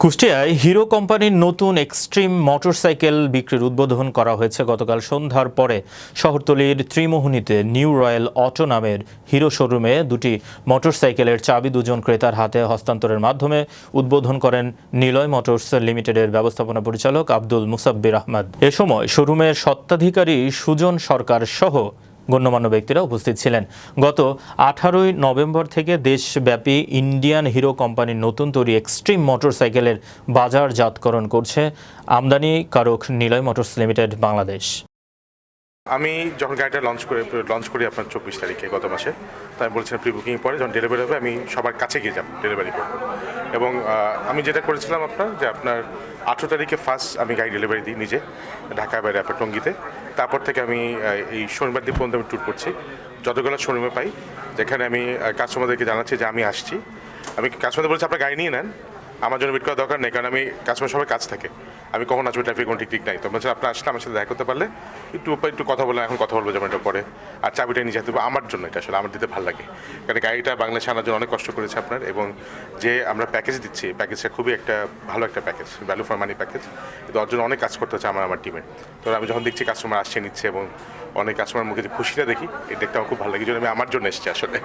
কুষ্টিয়ায় hero কোম্পানির নতুন extreme motorcycle বিক্রির উদ্বোধন করা হয়েছে গতকাল সন্ধ্যার পরে শহরতলির ত্রিমোহনীতে নিউ রয়্যাল অটো নামের হিরো শোরুমে দুটি মোটরসাইকেলের চাবি দুজন ক্রেতার হাতে হস্তান্তরের মাধ্যমে উদ্বোধন করেন নিলয় মোটরস লিমিটেডের ব্যবস্থাপনা পরিচালক আব্দুল মুসাব্বির আহমদ। এ সময় শোরুমের স্বত্বাধিকারী সুজন সরকার সহ গণ্যমান্য ব্যক্তিরা উপস্থিত ছিলেন। গত 18 নভেম্বর থেকে দেশব্যাপী ইন্ডিয়ান হিরো কোম্পানির নতুন তৈরি এক্সট্রিম মোটরসাইকেলের বাজারজাতকরণ করছে আমদানিকারক নিলয় মোটরস লিমিটেড বাংলাদেশ। আমি যখন গাড়িটা লঞ্চ করি আপনার 24 তারিখে গত মাসে, তো আমি বলছিলাম প্রি বুকিং পরে যখন ডেলিভারি হবে আমি সবার কাছে গিয়ে যাব ডেলিভারি করবো। এবং আমি যেটা করেছিলাম আপনার 18 তারিখে ফার্স্ট আমি গাড়ি ডেলিভারি দিই নিজে ঢাকার বাইরে আপনার টঙ্গিতে। তারপর থেকে আমি এই শনিবার দিন পর্যন্ত আমি ট্যুর করছি যতগুলো শোরুমে পাই, যেখানে আমি কাস্টমারদেরকে জানাচ্ছি যে আমি আসছি। আমি কাস্টমারদের বলছি আপনার গাড়ি নিয়ে নেন, আমার জন্য ওয়েট করার দরকার নেই, কারণ আমি কাস্টমার সবাই কাজ থাকে, আমি কখন আসবো ট্রাফিক কোনো ঠিক নাই। তো বলছেন আপনার আসলে আমার সাথে দেখা করতে পারলে একটু কথা বললাম, এখন কথা বলবো যেমন এটা পরে। আর চাবিটা নিয়ে যেতে হবে আমার জন্য, এটা আসলে আমার দিতে ভালো লাগে, কারণ গাড়িটা বাংলাদেশে আনার জন্য অনেক কষ্ট করেছে আপনার। এবং যে আমরা প্যাকেজ দিচ্ছি প্যাকেজটা খুবই ভালো একটা package, value for money package. কিন্তু ওর জন্য অনেক কাজ করতে হচ্ছে আমার টিমে। তো আমি যখন দেখছি কাস্টমার আসছে নিচ্ছে এবং অনেক কাস্টমার মুখে যে খুশিটা দেখি, এটা দেখতে আমার খুব ভালো লাগে, আমি আমার জন্য এসেছি আসলে।